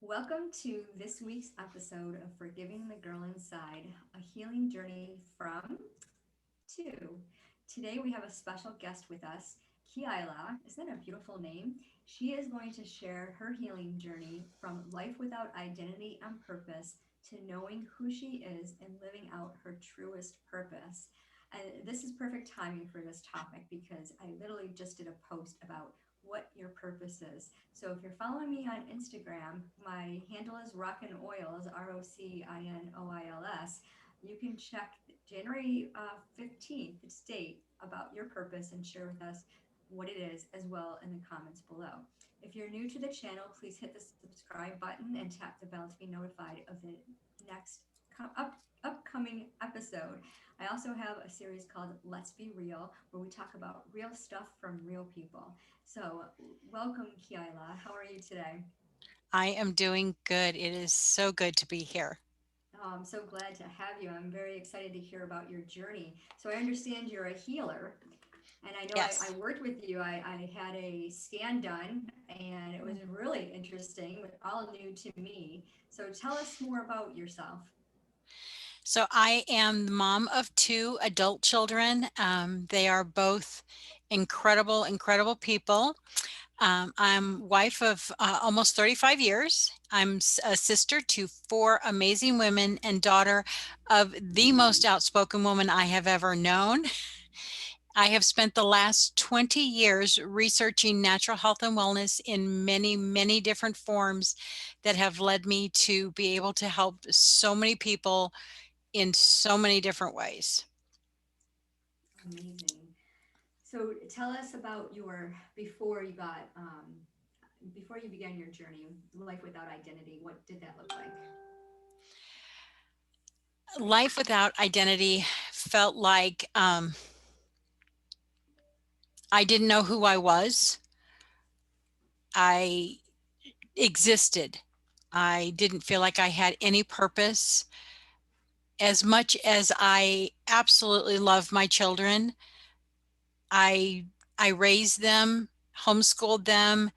Welcome to this week's episode of Forgiving the Girl Inside, a healing journey from to. Today we have a special guest with us, Keilah. Isn't that a beautiful name? She is going to share her healing journey from life without identity and purpose to knowing who she is and living out her truest purpose. And this is perfect timing for this topic because I literally just did a post about what your purpose is. So if you're following me on Instagram, my handle is Rockin' Oils, ROCINOILS. You can check January 15th date about your purpose and share with us what it is as well in the comments below. If you're new to the channel, please hit the subscribe button and tap the bell to be notified of the next upcoming episode. I also have a series called Let's Be Real, where we talk about real stuff from real people. So, welcome, Keilah. How are you today? I am doing good. It is so good to be here. Oh, I'm so glad to have you. I'm very excited to hear about your journey. So, I understand you're a healer, and I know I Yes. worked with you. I had a scan done, and it was really interesting, all new to me. So, tell us more about yourself. So I am the mom of two adult children. They are both incredible, incredible people. I'm wife of almost 35 years. I'm a sister to four amazing women and daughter of the most outspoken woman I have ever known. I have spent the last 20 years researching natural health and wellness in many, many different forms that have led me to be able to help so many people in so many different ways. Amazing. So, tell us about your before you began your journey, life without identity. What did that look like? Life without identity felt like I didn't know who I was. I existed. I didn't feel like I had any purpose. As much as I absolutely love my children, I I raised them, homeschooled them,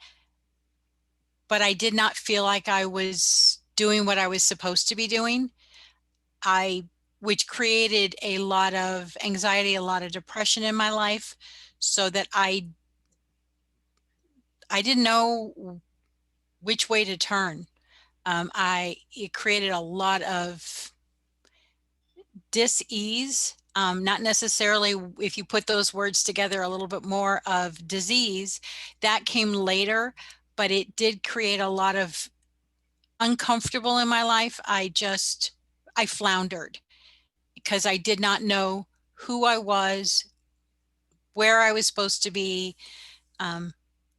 but I did not feel like I was doing what I was supposed to be doing. I which created a lot of anxiety, a lot of depression in my life, so that I didn't know which way to turn. I It created a lot of dis-ease. Not necessarily, if you put those words together, a little bit more of disease that came later, but it did create a lot of uncomfortable in my life. I floundered because I did not know who I was, where I was supposed to be. Um,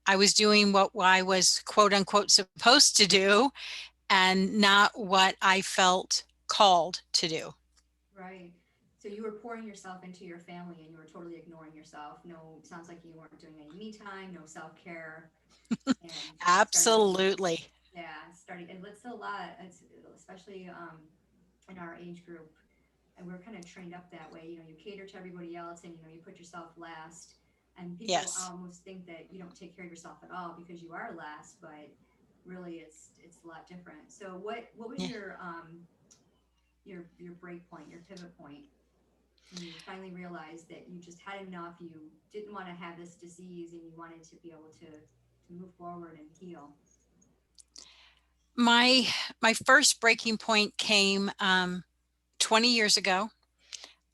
I was doing what I was quote unquote supposed to do and not what I felt called to do. Right. So you were pouring yourself into your family and you were totally ignoring yourself. No, sounds like you weren't doing any me time, no self care, and starting, Absolutely. yeah, starting, and it's a lot, it's, especially in our age group. And we're kind of trained up that way. You cater to everybody else and, you put yourself last. And people Yes. almost think that you don't take care of yourself at all because you are last, but really it's a lot different. So what was Yeah. your break point, your pivot point when you finally realized that you just had enough, you didn't want to have this disease and you wanted to be able to move forward and heal? My my first breaking point came 20 years ago.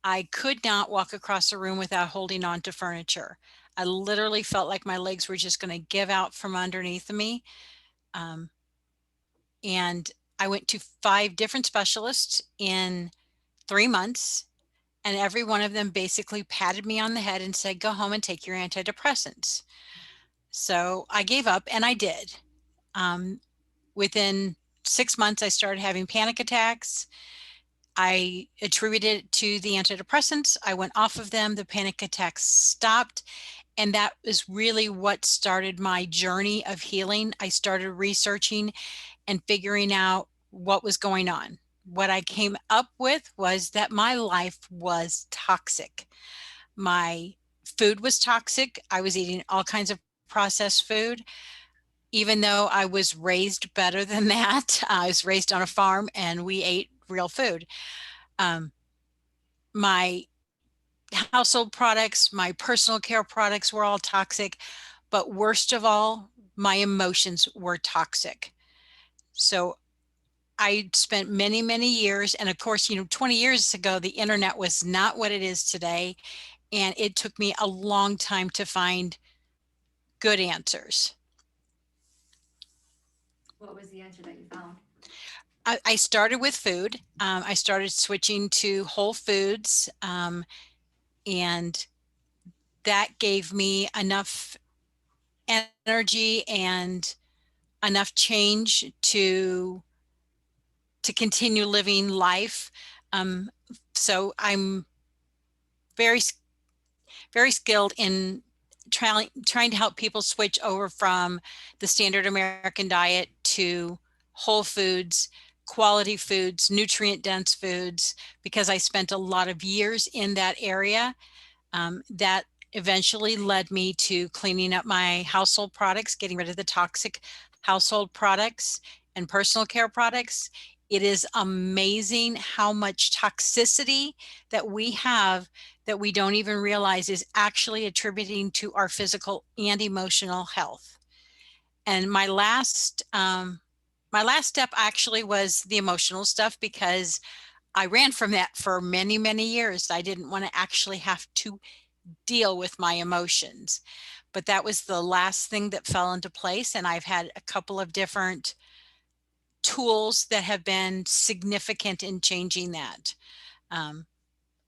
I could not walk across a room without holding on to furniture. I literally felt like my legs were just going to give out from underneath me. Um, and I went to five different specialists in 3 months, and every one of them basically patted me on the head and said, "Go home and take your antidepressants." So I gave up, and I did. Um, Within 6 months, I started having panic attacks. I attributed it to the antidepressants. I went off of them. The panic attacks stopped. And that is really what started my journey of healing. I started researching and figuring out what was going on. What I came up with was that my life was toxic. My food was toxic. I was eating all kinds of processed food. even though I was raised better than that. I was raised on a farm and we ate real food. Um, my household products, my personal care products were all toxic, but worst of all, my emotions were toxic. So I spent many, many years, and of course, 20 years ago, the internet was not what it is today. And it took me a long time to find good answers. What was the answer that you found? I started with food. I started switching to whole foods, and that gave me enough energy and enough change to continue living life. Um, so I'm very very skilled in trying to help people switch over from the standard American diet to whole foods, quality foods, nutrient dense foods, because I spent a lot of years in that area. That eventually led me to cleaning up my household products, getting rid of the toxic household products and personal care products. It is amazing how much toxicity that we have that we don't even realize is actually attributing to our physical and emotional health. And my last step actually was the emotional stuff, because I ran from that for many, many years. I didn't want to actually have to deal with my emotions. But that was the last thing that fell into place. And I've had a couple of different tools that have been significant in changing that. Um,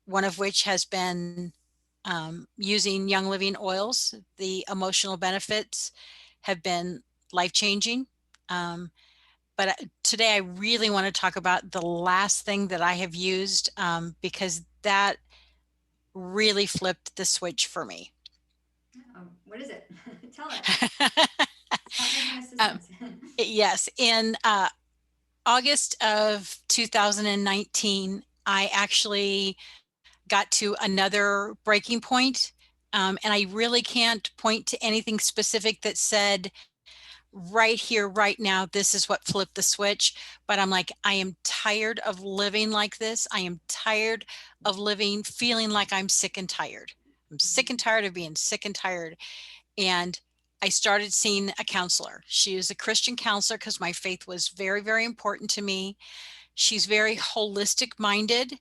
one of which has been using Young Living oils. The emotional benefits have been life changing. Um, but today I really want to talk about the last thing that I have used, because that really flipped the switch for me. What is it? Tell us. Stop making us um, suspense. yes, in August of 2019, I actually got to another breaking point. And I really can't point to anything specific that said, right here, right now, this is what flipped the switch. But I'm like, I am tired of living like this. I am tired of living feeling like I'm sick and tired. I'm sick and tired of being sick and tired. And I started seeing a counselor. She is a Christian counselor because my faith was very, very important to me. She's very holistic minded.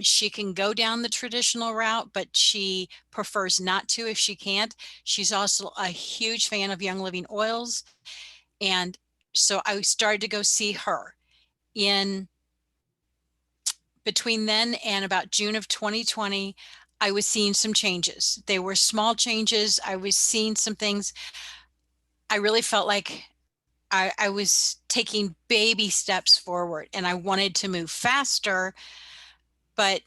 She can go down the traditional route, but she prefers not to if she can't. She's also a huge fan of Young Living oils. And so I started to go see her. In between then and about June of 2020, I was seeing some changes. They were small changes. I was seeing some things. I really felt like I was taking baby steps forward, and I wanted to move faster, but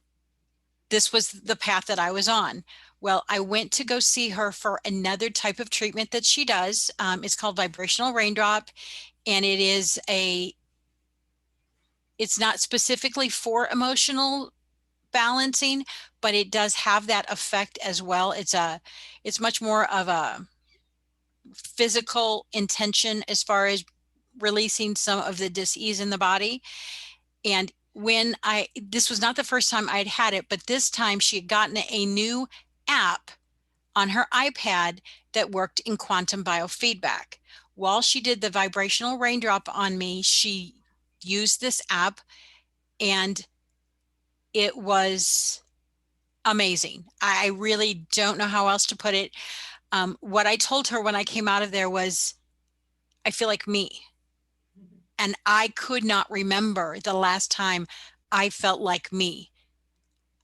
this was the path that I was on. Well, I went to go see her for another type of treatment that she does. It's called vibrational raindrop, and it's not specifically for emotional balancing, but it does have that effect as well. It's much more of a physical intention as far as releasing some of the dis-ease in the body. And this was not the first time I'd had it, but this time she had gotten a new app on her iPad that worked in quantum biofeedback. While she did the vibrational raindrop on me, she used this app, and it was amazing. I really don't know how else to put it. What I told her when I came out of there was, I feel like me. And I could not remember the last time I felt like me.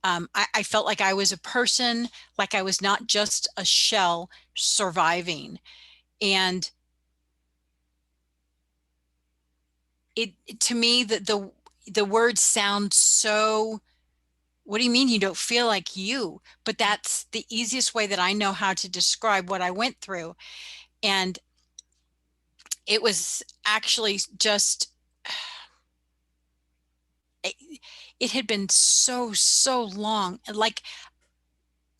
I felt like I was a person, like I was not just a shell surviving. And it to me, the words sound so, what do you mean you don't feel like you? But that's the easiest way that I know how to describe what I went through. And it was actually just, it, it had been so long. Like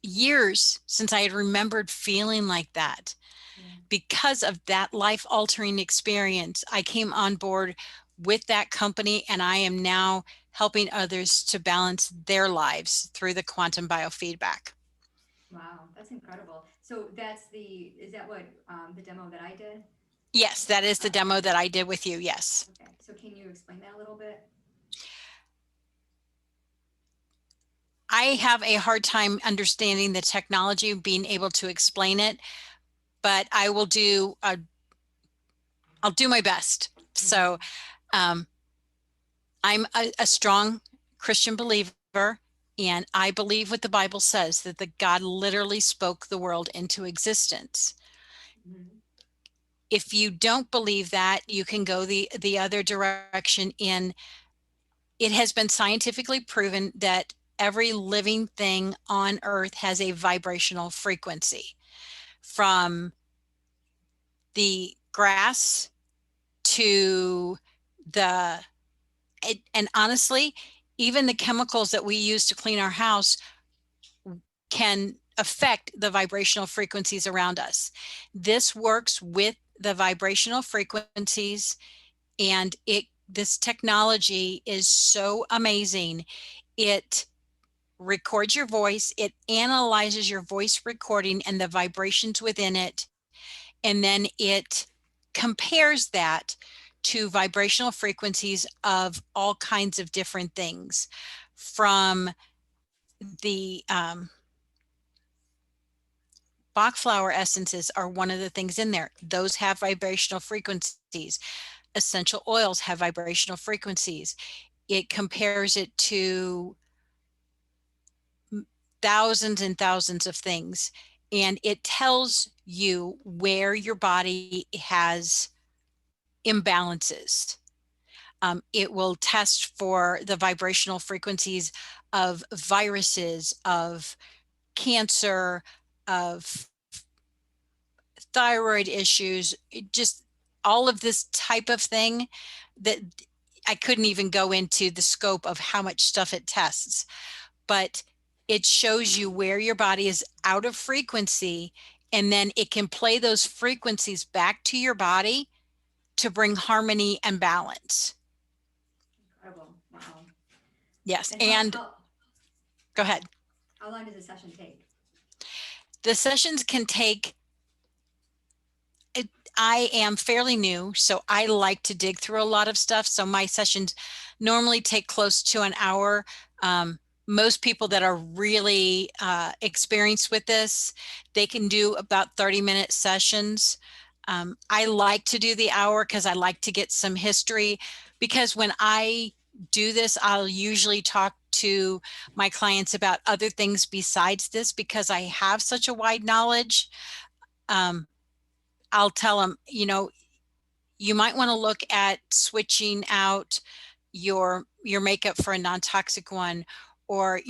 years since I had remembered feeling like that. Yeah. Because of that life altering experience, I came on board with that company, and I am now helping others to balance their lives through the quantum biofeedback. Wow, that's incredible. So is that what the demo that I did? Yes, that is the Okay. demo that I did with you. Yes. Okay. So can you explain that a little bit? I have a hard time understanding the technology, being able to explain it, but I'll do my best. So, Mm-hmm. um, I'm a strong Christian believer, and I believe what the Bible says, that the God literally spoke the world into existence. Mm-hmm. If you don't believe that, you can go the other direction in it has been scientifically proven that every living thing on earth has a vibrational frequency, from the grass to the and honestly, even the chemicals that we use to clean our house can affect the vibrational frequencies around us. This works with the vibrational frequencies, and it this technology is so amazing. It records your voice, it analyzes your voice recording and the vibrations within it, and then it compares that to vibrational frequencies of all kinds of different things. From the Bach flower essences are one of the things in there. Those have vibrational frequencies. Essential oils have vibrational frequencies. It compares it to thousands and thousands of things, and it tells you where your body has imbalances. It will test for the vibrational frequencies of viruses, of cancer, of thyroid issues, just all of this type of thing that I couldn't even go into the scope of how much stuff it tests. But it shows you where your body is out of frequency, and then it can play those frequencies back to your body to bring harmony and balance. Incredible. Wow. Yes. And And go ahead. how long does a session take? The sessions can take it, I am fairly new, so I like to dig through a lot of stuff. So my sessions normally take close to an hour. Most people that are really experienced with this, they can do about 30-minute sessions. I like to do the hour because I like to get some history. Because when I do this, I'll usually talk to my clients about other things besides this, because I have such a wide knowledge. Um, I'll tell them, you might want to look at switching out your makeup for a non-toxic one, or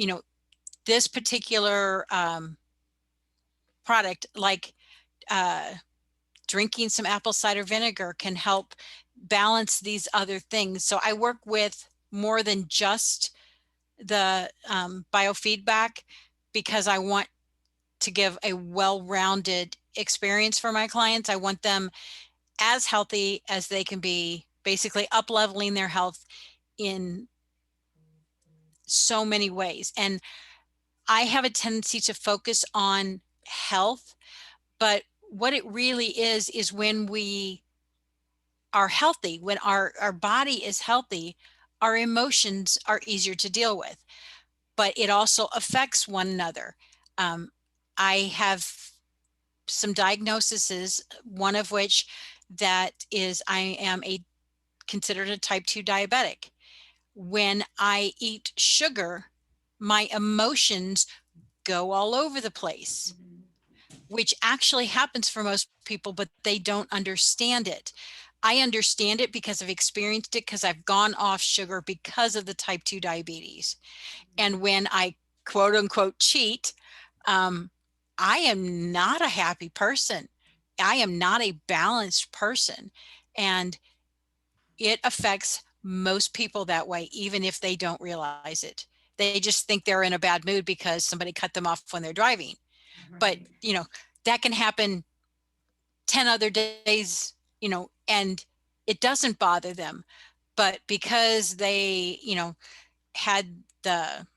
this particular product, like uh, drinking some apple cider vinegar can help balance these other things. So I work with more than just the biofeedback, because I want to give a well-rounded experience for my clients. I want them as healthy as they can be, basically up leveling their health in so many ways. And I have a tendency to focus on health, but what it really is when we are healthy, when our body is healthy, our emotions are easier to deal with, but it also affects one another. Um, I have some diagnoses, one of which that is I am a considered a type 2 diabetic. When I eat sugar, my emotions go all over the place, Mm-hmm. which actually happens for most people, but they don't understand it. I understand it because I've experienced it, because I've gone off sugar because of the type 2 diabetes. Mm-hmm. And when I quote unquote cheat, um, I am not a happy person. I am not a balanced person. And it affects most people that way, even if they don't realize it. They just think they're in a bad mood because somebody cut them off when they're driving. But, Right. that can happen 10 other days, and it doesn't bother them. But because they, had the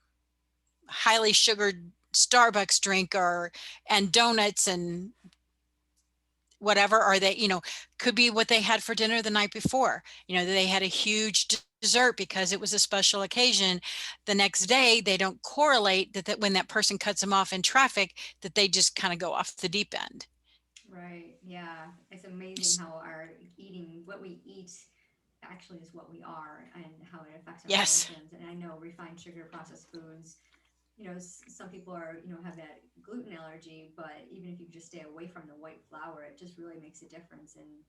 highly sugared Starbucks drink or and donuts and whatever, or they, could be what they had for dinner the night before. They had a huge dessert because it was a special occasion. The next day, they don't correlate that when that person cuts them off in traffic, that they just kind of go off the deep end. Right. Yeah. It's amazing how our eating, what we eat, actually is what we are, and how it affects our Yes. emotions. And I know refined sugar, processed foods, some people are, have that gluten allergy, but even if you just stay away from the white flour, it just really makes a difference in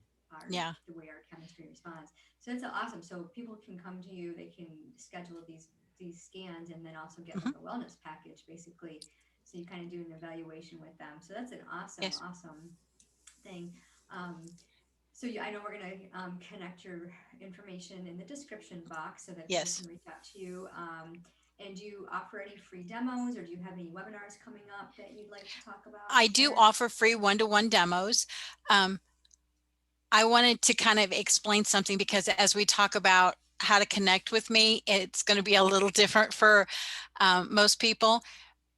Yeah. the way our chemistry responds. So that's awesome. So people can come to you, they can schedule these scans, and then also get Hmm. like a wellness package, basically. So you kind of do an evaluation with them. So that's an awesome, Yes. awesome thing. Um, so I know we're going to connect your information in the description box so that people Yes. can reach out to you. And do you offer any free demos, or do you have any webinars coming up that you'd like to talk about or I do share? offer free one-to-one demos. Um, I wanted to kind of explain something because as we talk about how to connect with me, it's going to be a little different for most people.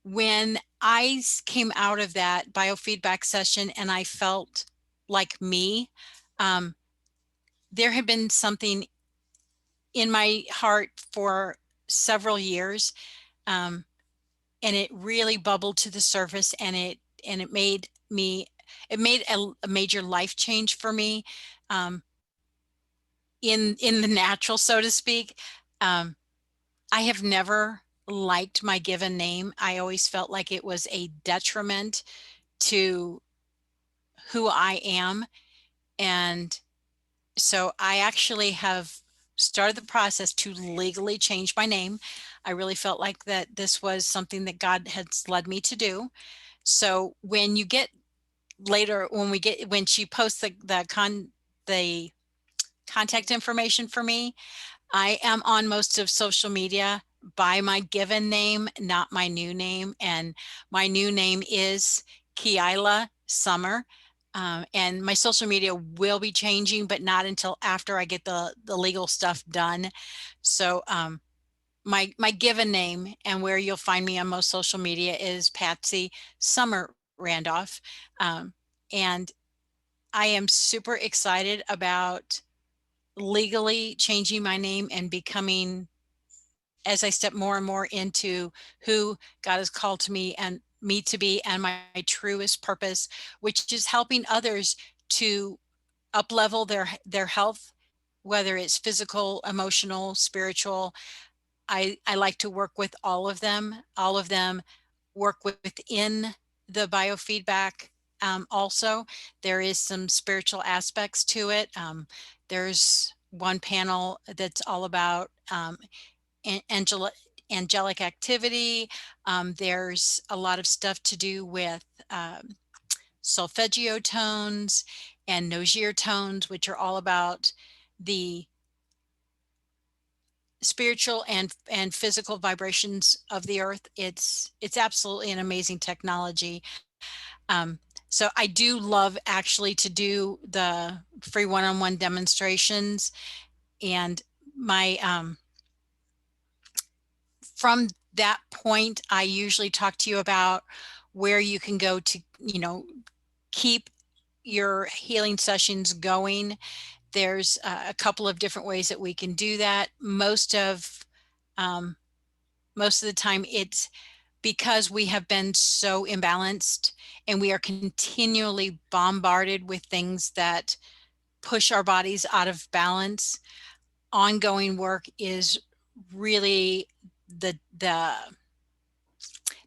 When I came out of that biofeedback session and I felt like me, um, there had been something in my heart for several years, um, and it really bubbled to the surface, and it made me it made a major life change for me, um, in the natural, so to speak. Um, I have never liked my given name. I always felt like it was a detriment to who I am. And so I actually have started the process to legally change my name. I really felt like that this was something that God has led me to do. So when you get later, when she posts the contact information for me, I am on most of social media by my given name, not my new name. And my new name is Keilah Sommer. And my social media will be changing, but not until after I get the legal stuff done. So my given name and where you'll find me on most social media is Patsy Sommer Randolph. And I am super excited about legally changing my name and becoming, as I step more and more into who God has called to me to be, and my truest purpose, which is helping others to up level their health, whether it's physical, emotional, spiritual. I like to work with all of them. All of them work within the biofeedback. Also, there is some spiritual aspects to it. There's one panel that's all about angelic activity. There's a lot of stuff to do with solfeggio tones and nogier tones, which are all about the spiritual and physical vibrations of the earth. It's absolutely an amazing technology. So I do love actually to do the free one-on-one demonstrations. And my from that point, I usually talk to you about where you can go to, keep your healing sessions going. There's a couple of different ways that we can do that. Um, most of the time, it's because we have been so imbalanced and we are continually bombarded with things that push our bodies out of balance. Ongoing work is really the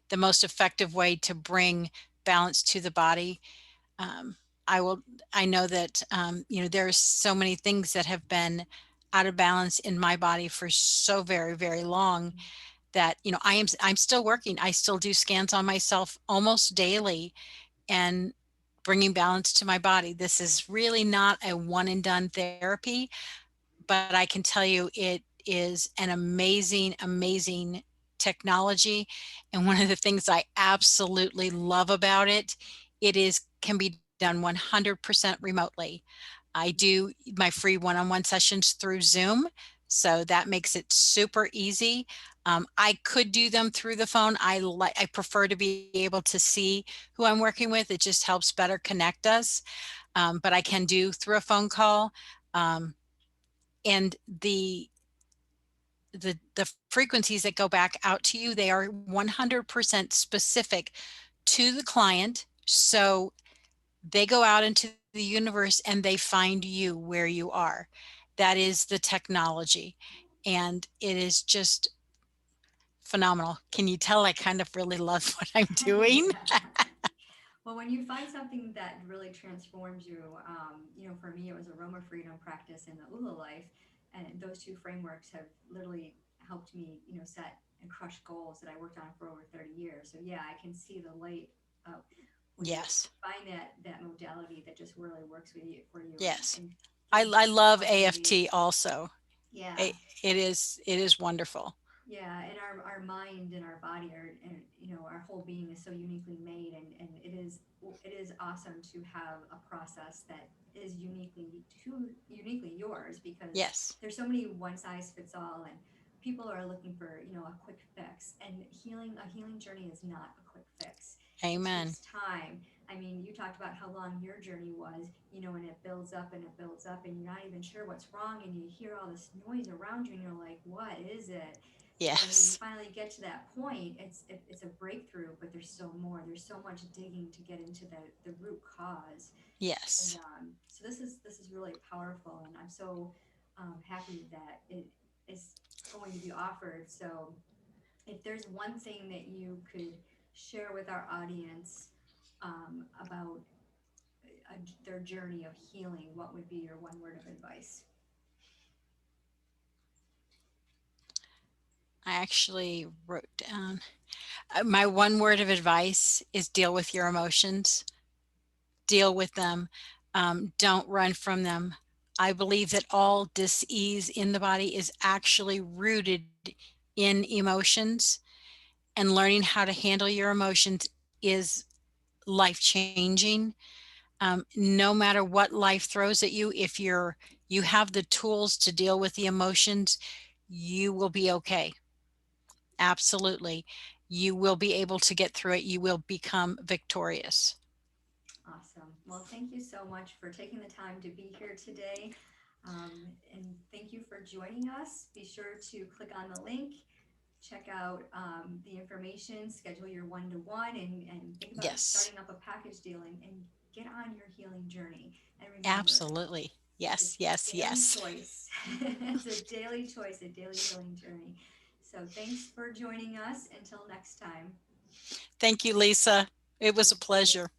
the most effective way to bring balance to the body. Um, I will. I know that there's so many things that have been out of balance in my body for so very, very long that I'm still working. I still do scans on myself almost daily and bringing balance to my body. This is really not a one and done therapy, but I can tell you it is an amazing, amazing technology. And one of the things I absolutely love about it, it is can be done 100% remotely. I do my free one-on-one sessions through Zoom, so that makes it super easy. I could do them through the phone. I prefer to be able to see who I'm working with. It just helps better connect us. But I can do through a phone call. Um, and the frequencies that go back out to you, they are 100% specific to the client. So they go out into the universe and they find you where you are. That is the technology. And it is just phenomenal. Can you tell I kind of really love what I'm doing? Yeah. Well, when you find something that really transforms you, for me, it was aroma freedom practice and the ULA life. And those two frameworks have literally helped me, set and crush goals that I worked on for over 30 years. So yeah, I can see the light of when you Yes. find that modality that just really works with you for you Yes. and I, gives you I love possibilities. AFT also. Yeah. It is wonderful. Yeah, and our mind and our body are, and our whole being is so uniquely made, and it is awesome to have a process that is uniquely yours, because Yes. there's so many one size fits all, and people are looking for a quick fix, and a healing journey is not a quick fix. It Amen. takes time. I mean, you talked about how long your journey was, and it builds up and it builds up, and you're not even sure what's wrong, and you hear all this noise around you, and you're like, what is it? And when you Yes. finally get to that point, it's a breakthrough, but there's still more. There's so much digging to get into the root cause. And Yes. so this is really powerful, and I'm so happy that it is going to be offered. So if there's one thing that you could share with our audience about their journey of healing, what would be your one word of advice? I actually wrote down my one word of advice is deal with your emotions, deal with them. Don't run from them. I believe that all dis-ease in the body is actually rooted in emotions, and learning how to handle your emotions is life changing. No matter what life throws at you, if you have the tools to deal with the emotions, you will be okay. Absolutely. You will be able to get through it. You will become victorious. Awesome. Well, thank you so much for taking the time to be here today. And thank you for joining us. Be sure to click on the link, check out the information, schedule your one to one, and think about Yes, starting up a package deal, and get on your healing journey. And remember, absolutely. it's a Yes, yes, daily yes. choice. It's a daily choice, a daily healing journey. So thanks for joining us. Until next time. Thank you, Lisa. It was a Thank you. pleasure.